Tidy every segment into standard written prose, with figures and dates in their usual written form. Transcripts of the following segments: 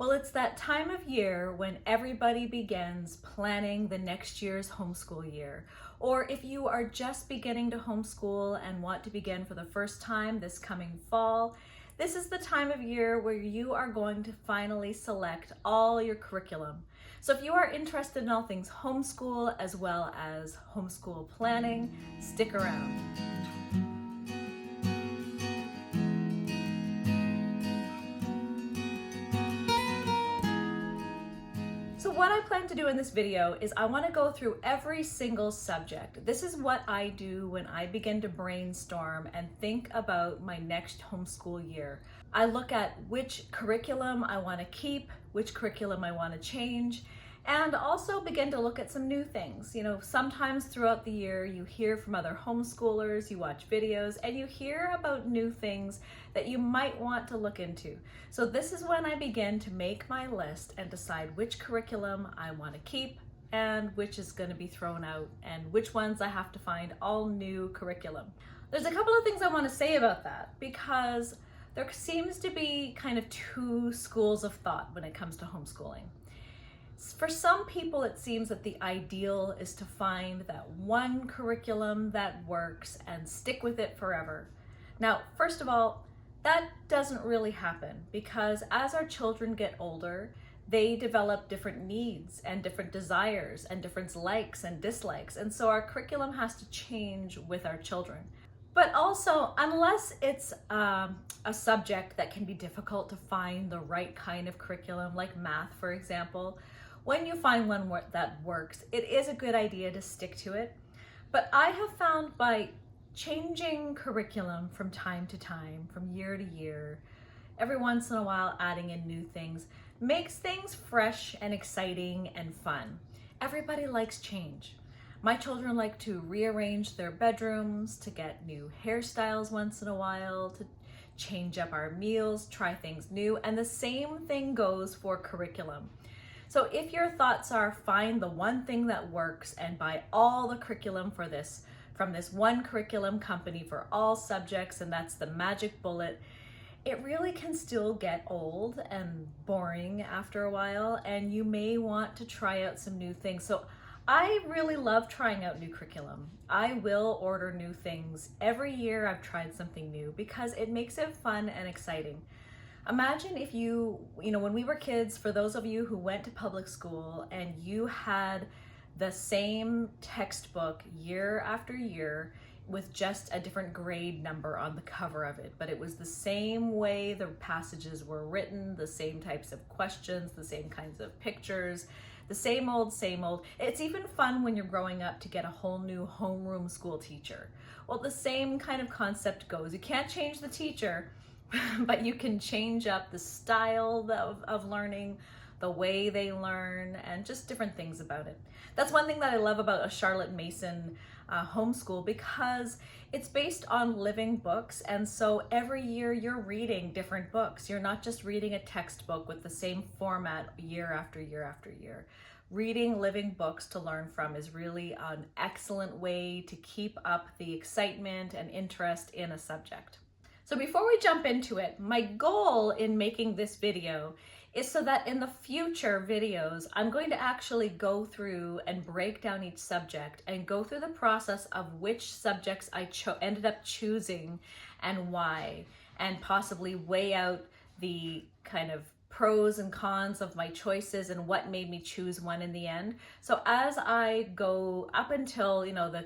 Well, it's that time of year when everybody begins planning the next year's homeschool year. Or if you are just beginning to homeschool and want to begin for the first time this coming fall, this is the time of year where you are going to finally select all your curriculum. So if you are interested in all things homeschool as well as homeschool planning, stick around. So what I plan to do in this video is I want to go through every single subject. This is what I do when I begin to brainstorm and think about my next homeschool year. I look at which curriculum I want to keep, which curriculum I want to change, and also begin to look at some new things. You know, sometimes throughout the year you hear from other homeschoolers, you watch videos, and you hear about new things that you might want to look into. So this is when I begin to make my list and decide which curriculum I want to keep and which is going to be thrown out and which ones I have to find all new curriculum. There's a couple of things I want to say about that because there seems to be kind of two schools of thought when it comes to homeschooling. For some people, it seems that the ideal is to find that one curriculum that works and stick with it forever. Now, first of all, that doesn't really happen because as our children get older, they develop different needs and different desires and different likes and dislikes. And so our curriculum has to change with our children. But also, unless it's a subject that can be difficult to find the right kind of curriculum, like math, for example, when you find one that works, it is a good idea to stick to it. But I have found by changing curriculum from time to time, from year to year, every once in a while adding in new things, makes things fresh and exciting and fun. Everybody likes change. My children like to rearrange their bedrooms, to get new hairstyles once in a while, to change up our meals, try things new, and the same thing goes for curriculum. So if your thoughts are find the one thing that works and buy all the curriculum for this from this one curriculum company for all subjects and that's the magic bullet, it really can still get old and boring after a while and you may want to try out some new things. So I really love trying out new curriculum. I will order new things. Every year I've tried something new because it makes it fun and exciting. Imagine if you know, when we were kids, for those of you who went to public school and you had the same textbook year after year with just a different grade number on the cover of it, but it was the same way the passages were written, the same types of questions, the same kinds of pictures, the same old, same old. It's even fun when you're growing up to get a whole new homeroom school teacher. Well, the same kind of concept goes. You can't change the teacher, but you can change up the style of learning, the way they learn, and just different things about it. That's one thing that I love about a Charlotte Mason homeschool because it's based on living books, and so every year you're reading different books. You're not just reading a textbook with the same format year after year after year. Reading living books to learn from is really an excellent way to keep up the excitement and interest in a subject. So before we jump into it, my goal in making this video is so that in the future videos, I'm going to actually go through and break down each subject and go through the process of which subjects I ended up choosing and why, and possibly weigh out the kind of pros and cons of my choices and what made me choose one in the end. So as I go up until, you know, the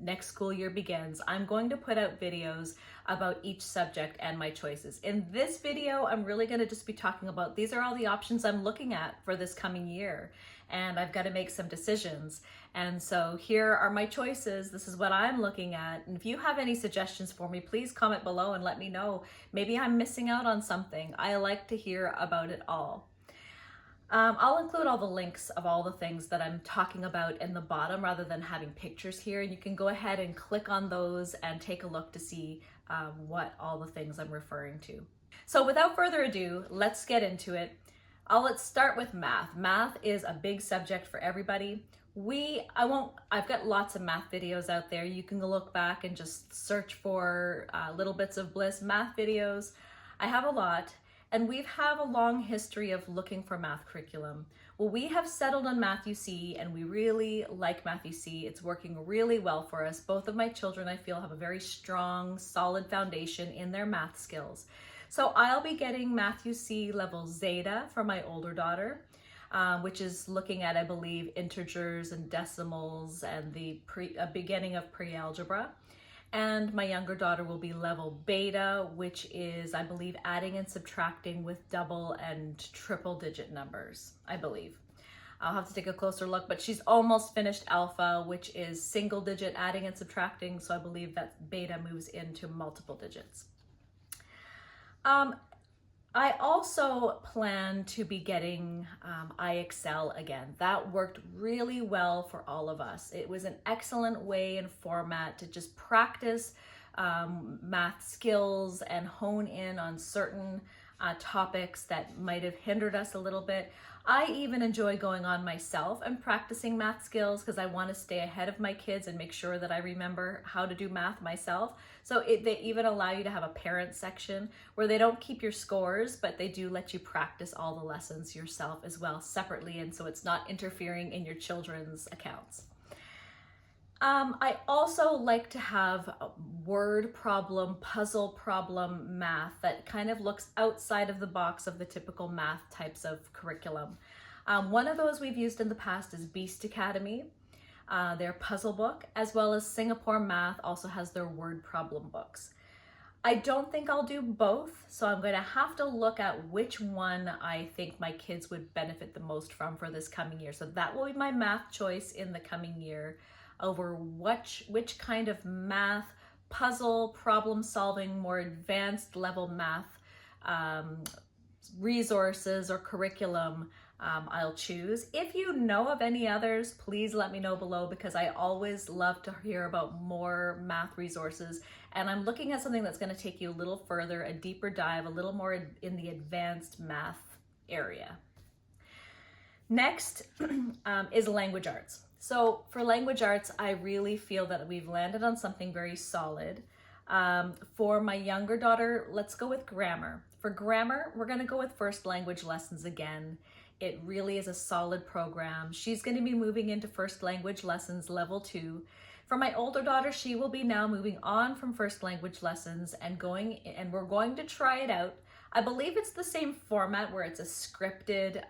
next school year begins, I'm going to put out videos about each subject and my choices. In this video, I'm really going to just be talking about these are all the options I'm looking at for this coming year, and I've got to make some decisions. And so here are my choices. This is what I'm looking at. And if you have any suggestions for me, please comment below and let me know. Maybe I'm missing out on something. I like to hear about it all. I'll include all the links of all the things that I'm talking about in the bottom rather than having pictures here. And you can go ahead and click on those and take a look to see what all the things I'm referring to. So without further ado, let's get into it. Let's start with math. Math is a big subject for everybody. I've got lots of math videos out there. You can look back and just search for Little Bits of Bliss math videos. I have a lot. and we have a long history of looking for math curriculum. Well, we have settled on Math-U-See, and we really like Math-U-See. It's working really well for us. Both of my children, I feel, have a very strong, solid foundation in their math skills. So I'll be getting Math-U-See level Zeta for my older daughter, which is looking at, I believe, integers and decimals and the beginning of pre-algebra. And my younger daughter will be level Beta, which is, I believe, adding and subtracting with double and triple digit numbers, I believe. I'll have to take a closer look, but she's almost finished Alpha, which is single digit adding and subtracting, so I believe that Beta moves into multiple digits. I also plan to be getting IXL again. That worked really well for all of us. It was an excellent way and format to just practice math skills and hone in on certain topics that might have hindered us a little bit. I even enjoy going on myself and practicing math skills because I want to stay ahead of my kids and make sure that I remember how to do math myself. So they even allow you to have a parent section where they don't keep your scores, but they do let you practice all the lessons yourself as well separately, and so it's not interfering in your children's accounts. I also like to have word problem, puzzle problem math that kind of looks outside of the box of the typical math types of curriculum. One of those we've used in the past is Beast Academy, their puzzle book, as well as Singapore Math also has their word problem books. I don't think I'll do both, so I'm going to have to look at which one I think my kids would benefit the most from for this coming year. So that will be my math choice in the coming year, over which kind of math, puzzle, problem solving, more advanced level math resources or curriculum I'll choose. If you know of any others, please let me know below, because I always love to hear about more math resources. And I'm looking at something that's going to take you a little further, a deeper dive, a little more in the advanced math area. Next is language arts. So for language arts, I really feel that we've landed on something very solid. For my younger daughter, let's go with grammar. For grammar, we're going to go with first language lessons again. It really is a solid program. She's going to be moving into first language lessons level 2. For my older daughter, she will be now moving on from first language lessons and we're going to try it out. I believe it's the same format where it's a scripted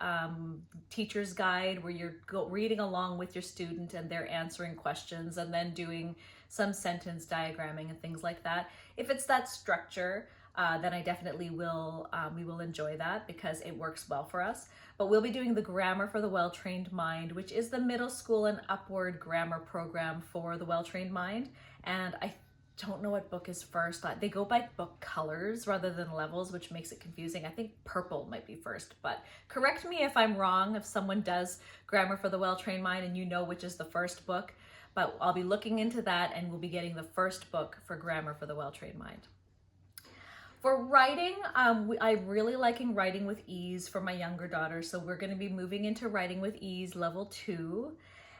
teacher's guide where you're reading along with your student and they're answering questions and then doing some sentence diagramming and things like that. If it's that structure, then I definitely will, we will enjoy that because it works well for us. But we'll be doing the Grammar for the Well-Trained Mind, which is the middle school and upward grammar program for the well-trained mind. And I don't know what book is first. They go by book colors rather than levels, which makes it confusing. I think purple might be first, but correct me if I'm wrong, if someone does Grammar for the Well-Trained Mind and you know which is the first book. But I'll be looking into that and we'll be getting the first book for Grammar for the Well-Trained Mind. For writing, I'm really liking Writing with Ease for my younger daughter, so we're going to be moving into Writing with Ease level 2.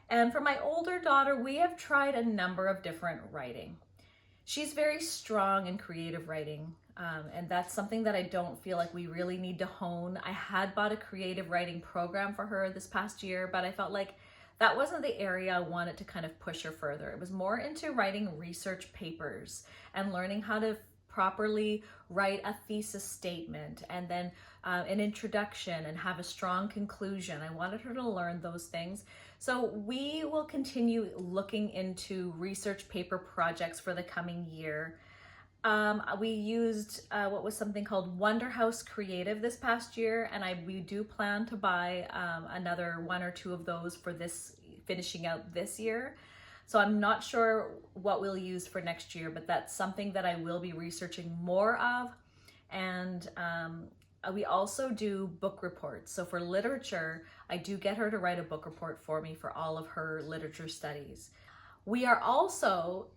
And for my older daughter, we have tried a number of different writing. She's very strong in creative writing, and that's something that I don't feel like we really need to hone. I had bought a creative writing program for her this past year, but I felt like that wasn't the area I wanted to kind of push her further. It was more into writing research papers and learning how to properly write a thesis statement and then an introduction and have a strong conclusion. I wanted her to learn those things. So we will continue looking into research paper projects for the coming year. We used what was something called Wonderhouse Creative this past year, and we do plan to buy another 1 or 2 of those for this, finishing out this year. So I'm not sure what we'll use for next year, but that's something that I will be researching more of. And we also do book reports. So for literature, I do get her to write a book report for me for all of her literature studies. We are also,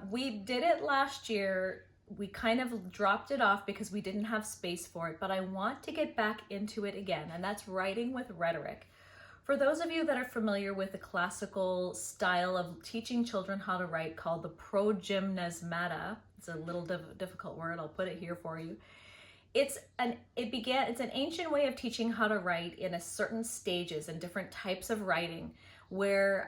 we did it last year. We kind of dropped it off because we didn't have space for it, but I want to get back into it again, and that's writing with rhetoric. For those of you that are familiar with the classical style of teaching children how to write called the progymnasmata, it's a little difficult word, I'll put it here for you. it's an ancient way of teaching how to write in a certain stages and different types of writing, where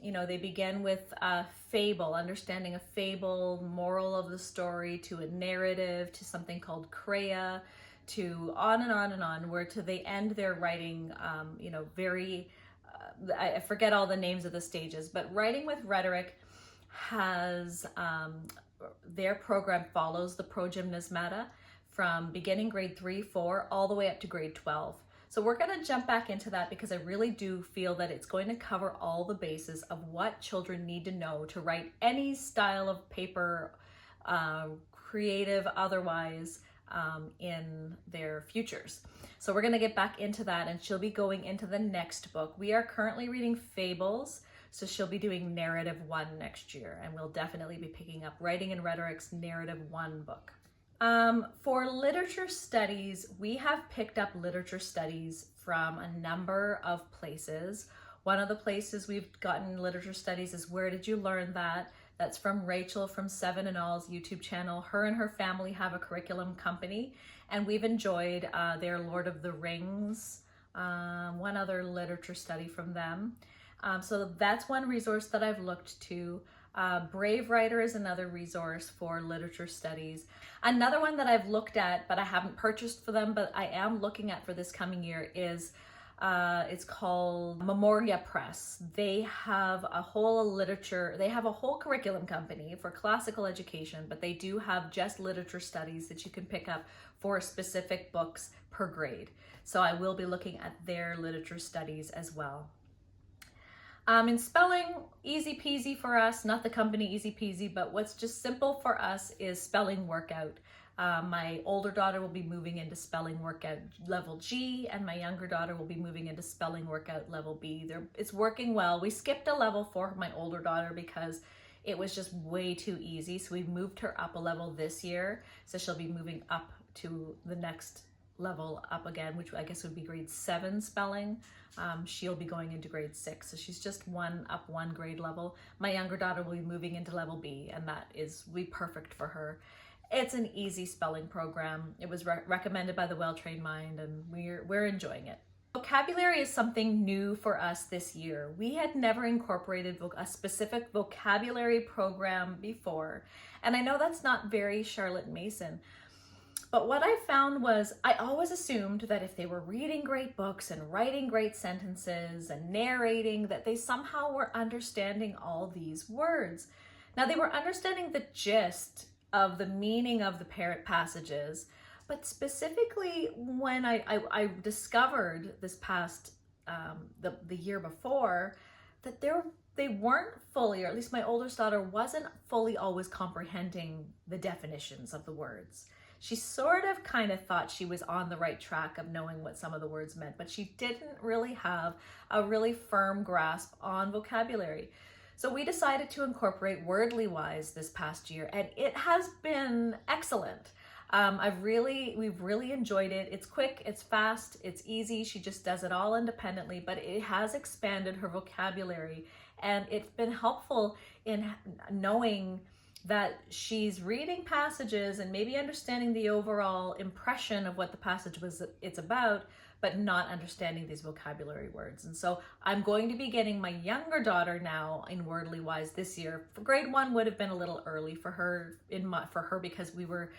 they begin with a fable, understanding a fable, moral of the story, to a narrative, to something called crea, to on and on and on, where to they end their writing, I forget all the names of the stages, but writing with Rhetoric has their program follows the progymnasmata from beginning grade 3, 4, all the way up to grade 12. So we're going to jump back into that because I really do feel that it's going to cover all the bases of what children need to know to write any style of paper, creative, otherwise, in their futures. So we're going to get back into that, and she'll be going into the next book. We are currently reading Fables, so she'll be doing Narrative 1 next year, and we'll definitely be picking up Writing and Rhetoric's Narrative 1 book. For literature studies, we have picked up literature studies from a number of places. One of the places we've gotten literature studies is Where Did You Learn That? That's from Rachel from Seven and All's YouTube channel. Her and her family have a curriculum company, and we've enjoyed their Lord of the Rings, one other literature study from them. So that's one resource that I've looked to. Bravewriter is another resource for literature studies. Another one that I've looked at, but I haven't purchased for them, but I am looking at for this coming year is it's called Memoria Press. They have a whole curriculum company for classical education, but they do have just literature studies that you can pick up for specific books per grade. So I will be looking at their literature studies as well. In spelling, easy peasy for us, not the company easy peasy, but what's just simple for us is spelling workout. My older daughter will be moving into spelling workout level G, and my younger daughter will be moving into spelling workout level B. It's working well. We skipped a level for my older daughter because it was just way too easy. So we moved her up a level this year. So she'll be moving up to the next level up again, which I guess would be grade 7 spelling. She'll be going into grade 6. So she's just one grade level. My younger daughter will be moving into level B, and that will be perfect for her. It's an easy spelling program. It was recommended by the Well-Trained Mind, and we're enjoying it. Vocabulary is something new for us this year. We had never incorporated a specific vocabulary program before. And I know that's not very Charlotte Mason, but what I found was I always assumed that if they were reading great books and writing great sentences and narrating, that they somehow were understanding all these words. Now, they were understanding the gist of the meaning of the passages, but specifically when I discovered this past, the year before, that they weren't fully, or at least my oldest daughter wasn't fully always comprehending the definitions of the words. She sort of kind of thought she was on the right track of knowing what some of the words meant, but she didn't really have a really firm grasp on vocabulary. So we decided to incorporate Wordly Wise this past year, and it has been excellent. We've really enjoyed it. It's quick, it's fast, it's easy. She just does it all independently, but it has expanded her vocabulary, and it's been helpful in knowing that she's reading passages and maybe understanding the overall impression of what the passage it's about, but not understanding these vocabulary words. And so I'm going to be getting my younger daughter now in Wordly Wise this year. For grade 1 would have been a little early for her because we were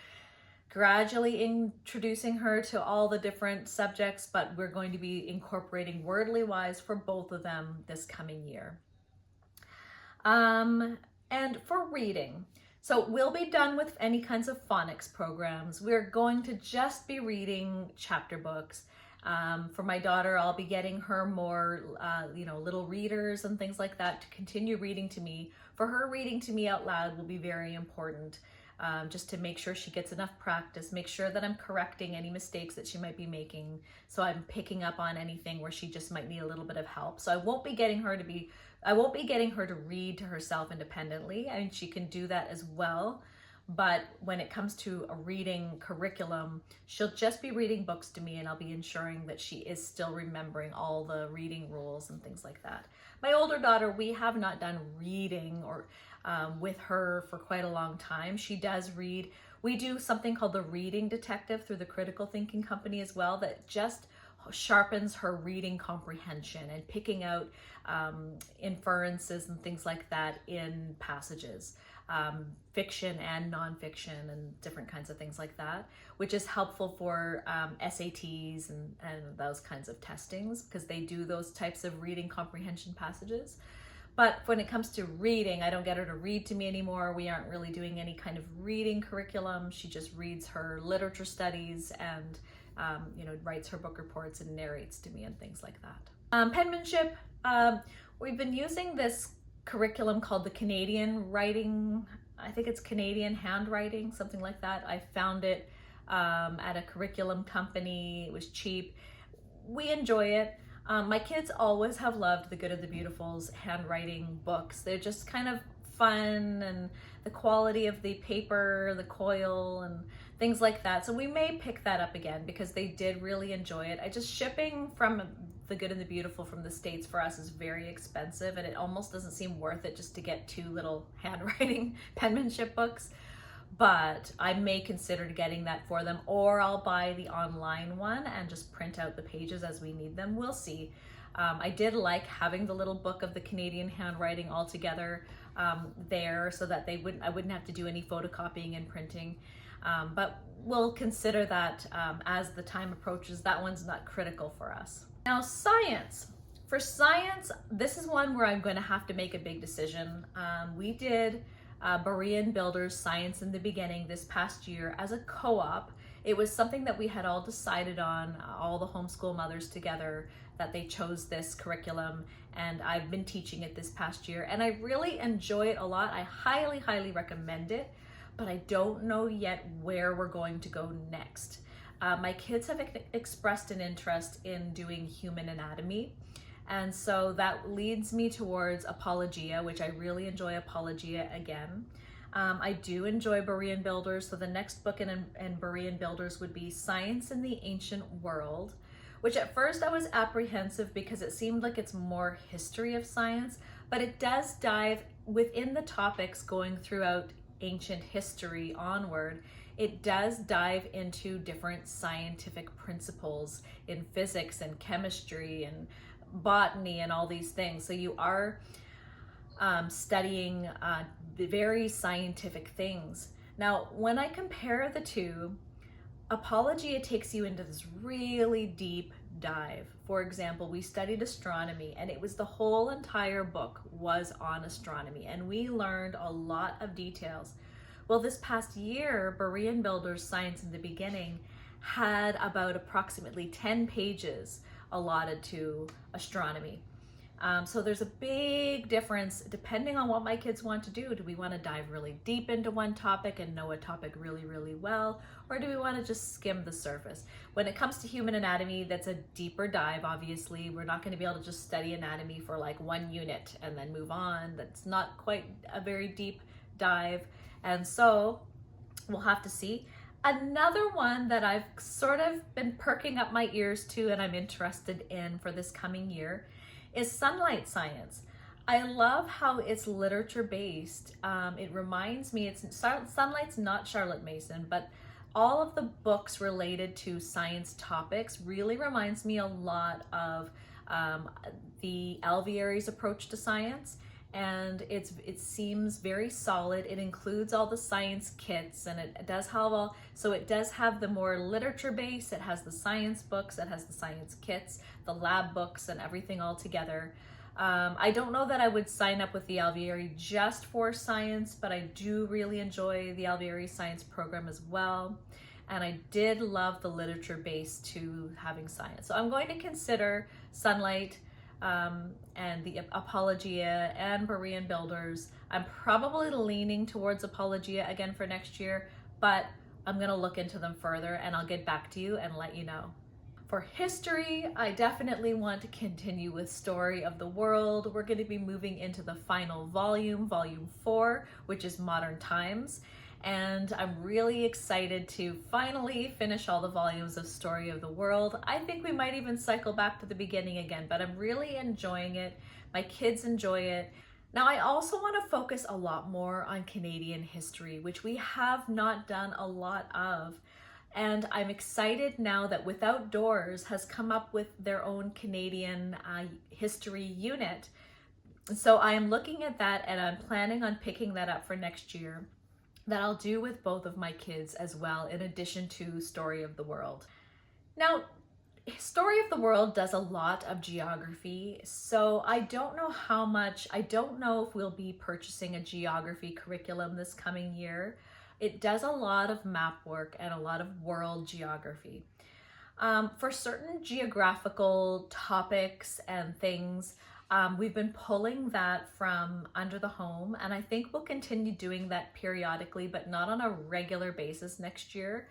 gradually introducing her to all the different subjects, but we're going to be incorporating Wordly Wise for both of them this coming year. And for reading, so we'll be done with any kinds of phonics programs. We're going to just be reading chapter books. For my daughter, I'll be getting her more, little readers and things like that to continue reading to me. For her, reading to me out loud will be very important, just to make sure she gets enough practice, make sure that I'm correcting any mistakes that she might be making, so I'm picking up on anything where she just might need a little bit of help. So I won't be getting her to read to herself independently. I mean, she can do that as well. But when it comes to a reading curriculum, she'll just be reading books to me, and I'll be ensuring that she is still remembering all the reading rules and things like that. My older daughter, we have not done reading or with her for quite a long time. She does read We do something called the Reading Detective through the Critical Thinking Company as well, that just sharpens her reading comprehension and picking out inferences and things like that in passages, fiction and nonfiction and different kinds of things like that, which is helpful for SATs and those kinds of testings, because they do those types of reading comprehension passages. But when it comes to reading, I don't get her to read to me anymore. We aren't really doing any kind of reading curriculum. She just reads her literature studies and writes her book reports and narrates to me and things like that. Penmanship, we've been using this curriculum called the Canadian writing, I think it's Canadian handwriting, something like that. I found it at a curriculum company. It was cheap. We enjoy it. My kids always have loved The Good of the Beautiful's handwriting books. They're just kind of fun, and the quality of the paper, the coil, and things like that. So we may pick that up again because they did really enjoy it. Shipping from The Good and the Beautiful from the States for us is very expensive, and it almost doesn't seem worth it just to get 2 little handwriting penmanship books. But I may consider getting that for them, or I'll buy the online one and just print out the pages as we need them. We'll see. I did like having the little book of the Canadian handwriting all together there, so that I wouldn't have to do any photocopying and printing. But we'll consider that as the time approaches. That one's not critical for us. Now, science. For science, this is one where I'm going to have to make a big decision. We did Berean Builders Science in the Beginning this past year as a co-op. It was something that we had all decided on, all the homeschool mothers together, that they chose this curriculum, and I've been teaching it this past year, and I really enjoy it a lot. I highly, highly recommend it, but I don't know yet where we're going to go next. My kids have expressed an interest in doing human anatomy, and so that leads me towards Apologia, which I really enjoy Apologia again. I do enjoy Berean Builders, so the next book in Berean Builders would be Science in the Ancient World, which at first I was apprehensive because it seemed like it's more history of science, but it does dive within the topics going throughout ancient history onward. It does dive into different scientific principles in physics and chemistry and botany and all these things. So you are studying very scientific things. Now, when I compare the two, Apologia takes you into this really deep dive. For example, we studied astronomy, and it was the whole entire book was on astronomy, and we learned a lot of details. Well, this past year, Berean Builders Science in the Beginning had about approximately 10 pages allotted to astronomy. So there's a big difference depending on what my kids want to do. Do we want to dive really deep into one topic and know a topic really, really well? Or do we want to just skim the surface? When it comes to human anatomy, that's a deeper dive, obviously. We're not going to be able to just study anatomy for like 1 unit and then move on. That's not quite a very deep dive. And so we'll have to see. Another one that I've sort of been perking up my ears to and I'm interested in for this coming year is Sonlight Science. I love how it's literature based. It reminds me, Sonlight's not Charlotte Mason, but all of the books related to science topics really reminds me a lot of the Alvieri's approach to science. And it seems very solid. It includes all the science kits, and it does have the more literature base. It has the science books, it has the science kits, the lab books, and everything all together. I don't know that I would sign up with the Alvieri just for science, but I do really enjoy the Alvieri science program as well. And I did love the literature base to having science. So I'm going to consider Sonlight and the Apologia and Berean Builders. I'm probably leaning towards Apologia again for next year, but I'm gonna look into them further and I'll get back to you and let you know. For history, I definitely want to continue with Story of the World. We're gonna be moving into the final volume, volume 4, which is Modern Times. And I'm really excited to finally finish all the volumes of Story of the World. I think we might even cycle back to the beginning again, but I'm really enjoying it. My kids enjoy it. Now, I also want to focus a lot more on Canadian history, which we have not done a lot of. And I'm excited now that Without Doors has come up with their own Canadian history unit. So I am looking at that, and I'm planning on picking that up for next year, that I'll do with both of my kids as well, in addition to Story of the World. Now, Story of the World does a lot of geography, so I don't know if we'll be purchasing a geography curriculum this coming year. It does a lot of map work and a lot of world geography. For certain geographical topics and things, we've been pulling that from Under the Home, and I think we'll continue doing that periodically, but not on a regular basis next year.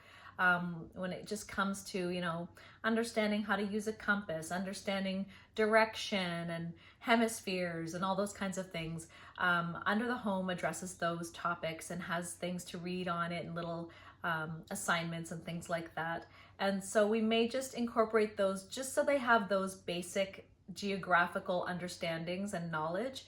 When it just comes to, understanding how to use a compass, understanding direction and hemispheres and all those kinds of things. Under the Home addresses those topics and has things to read on it and little assignments and things like that. And so we may just incorporate those just so they have those basic geographical understandings and knowledge.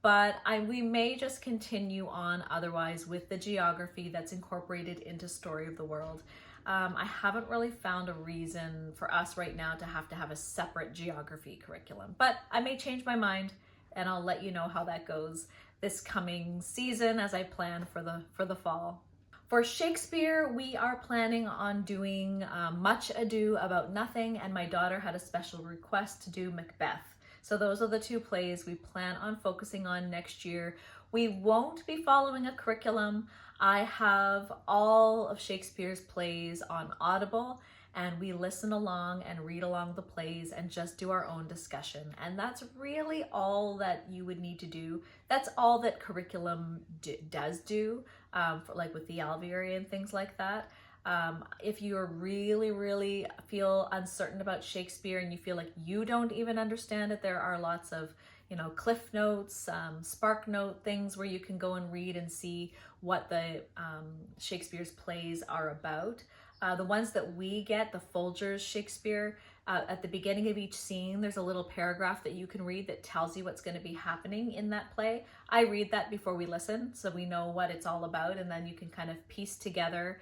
But we may just continue on otherwise with the geography that's incorporated into Story of the World. I haven't really found a reason for us right now to have a separate geography curriculum, but I may change my mind, and I'll let you know how that goes this coming season as I plan for the fall. For Shakespeare, we are planning on doing Much Ado About Nothing, and my daughter had a special request to do Macbeth. So those are the two plays we plan on focusing on next year. We won't be following a curriculum. I have all of Shakespeare's plays on Audible, and we listen along and read along the plays and just do our own discussion. And that's really all that you would need to do. That's all that curriculum does do, for like with the Alviary and things like that. If you're really feel uncertain about Shakespeare and you feel like you don't even understand it, there are lots of cliff notes, spark note things where you can go and read and see what the Shakespeare's plays are about. The ones that we get, the Folger's Shakespeare, at the beginning of each scene, there's a little paragraph that you can read that tells you what's going to be happening in that play. I read that before we listen, so we know what it's all about, and then you can kind of piece together.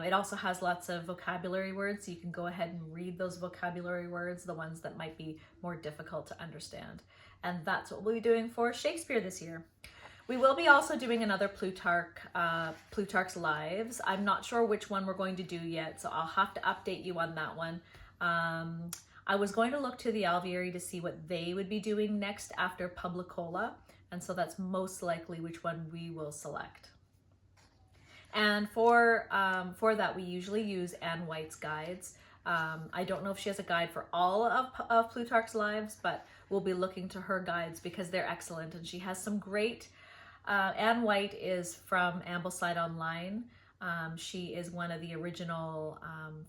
It also has lots of vocabulary words, so you can go ahead and read those vocabulary words, the ones that might be more difficult to understand. And that's what we'll be doing for Shakespeare this year. We will be also doing another Plutarch's Lives. I'm not sure which one we're going to do yet, so I'll have to update you on that one. I was going to look to the Alviary to see what they would be doing next after Publicola, and so that's most likely which one we will select. And for that, we usually use Anne White's guides. I don't know if she has a guide for all of Plutarch's Lives, but we'll be looking to her guides because they're excellent, and she has some great. Anne White is from Ambleside Online. She is one of the original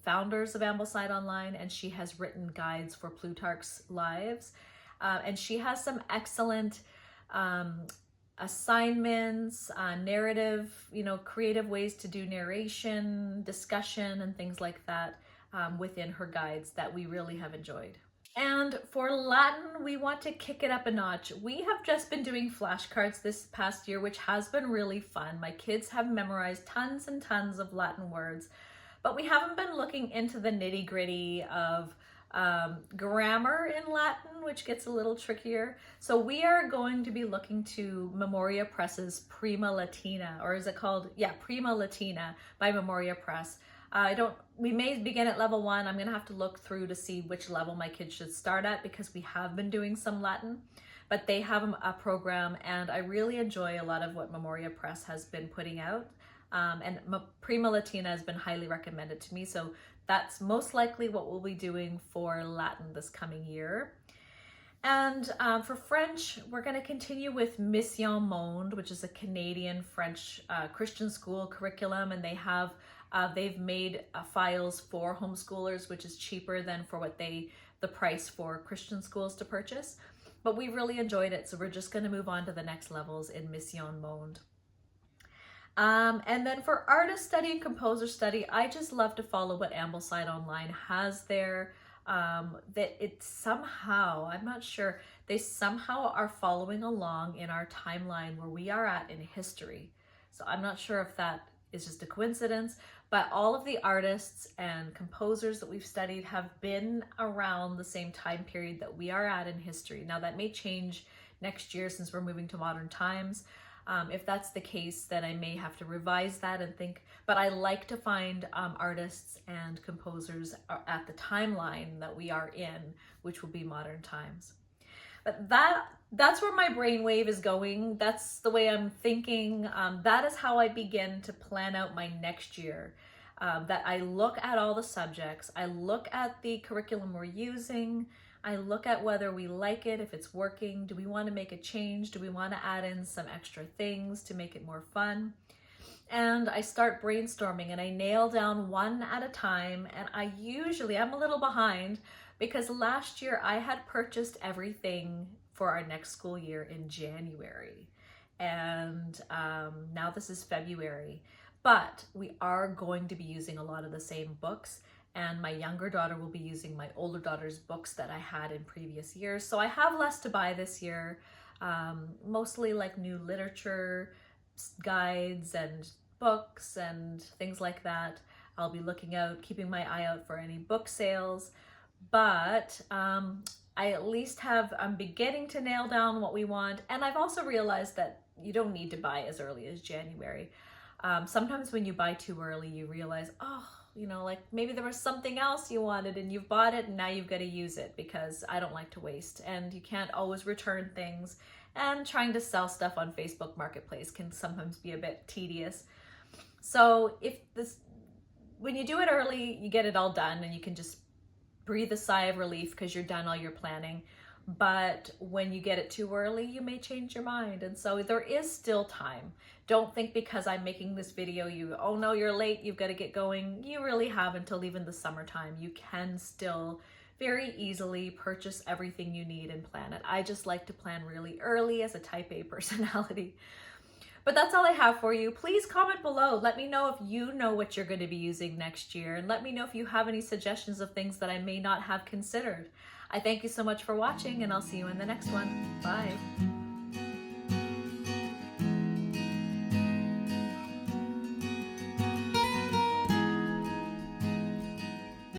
founders of Ambleside Online, and she has written guides for Plutarch's Lives. And she has some excellent assignments, narrative, creative ways to do narration, discussion, and things like that within her guides that we really have enjoyed. And for Latin, we want to kick it up a notch. We have just been doing flashcards this past year, which has been really fun. My kids have memorized tons and tons of Latin words, but we haven't been looking into the nitty-gritty of grammar in Latin, which gets a little trickier. So we are going to be looking to Memoria Press's Prima Latina, or is it called? Yeah, Prima Latina by Memoria Press. We may begin at level 1. I'm going to have to look through to see which level my kids should start at because we have been doing some Latin, but they have a program, and I really enjoy a lot of what Memoria Press has been putting out. And Prima Latina has been highly recommended to me, so that's most likely what we'll be doing for Latin this coming year. And for French, we're going to continue with Mission Monde, which is a Canadian French Christian school curriculum, and they've made files for homeschoolers, which is cheaper than for the price for Christian schools to purchase. But we really enjoyed it, so we're just going to move on to the next levels in Mission Monde. And then for artist study and composer study, I just love to follow what Ambleside Online has there. that it somehow, I'm not sure, they somehow are following along in our timeline where we are at in history. So I'm not sure if that is just a coincidence, but all of the artists and composers that we've studied have been around the same time period that we are at in history. Now that may change next year since we're moving to modern times. If that's the case, then I may have to revise that and think, but I like to find artists and composers at the timeline that we are in, which will be modern times. But that's where my brainwave is going. That's the way I'm thinking. That is how I begin to plan out my next year. That I look at all the subjects, I look at the curriculum we're using, I look at whether we like it, if it's working, do we want to make a change, do we want to add in some extra things to make it more fun? And I start brainstorming and I nail down one at a time, and I'm a little behind because last year I had purchased everything for our next school year in January, and now this is February, but we are going to be using a lot of the same books. And my younger daughter will be using my older daughter's books that I had in previous years. So I have less to buy this year, mostly like new literature guides and books and things like that. I'll be keeping my eye out for any book sales, but I at least I'm beginning to nail down what we want. And I've also realized that you don't need to buy as early as January. Sometimes when you buy too early, you realize, like maybe there was something else you wanted and you've bought it and now you've got to use it, because I don't like to waste, and you can't always return things, and trying to sell stuff on Facebook Marketplace can sometimes be a bit tedious. So when you do it early, you get it all done and you can just breathe a sigh of relief because you're done all your planning. But when you get it too early, you may change your mind. And so there is still time. Don't think because I'm making this video, oh no, you're late, you've got to get going. You really have until even the summertime. You can still very easily purchase everything you need and plan it. I just like to plan really early as a type A personality. But that's all I have for you. Please comment below. Let me know if you know what you're going to be using next year, and let me know if you have any suggestions of things that I may not have considered. I thank you so much for watching, and I'll see you in the next one. Bye.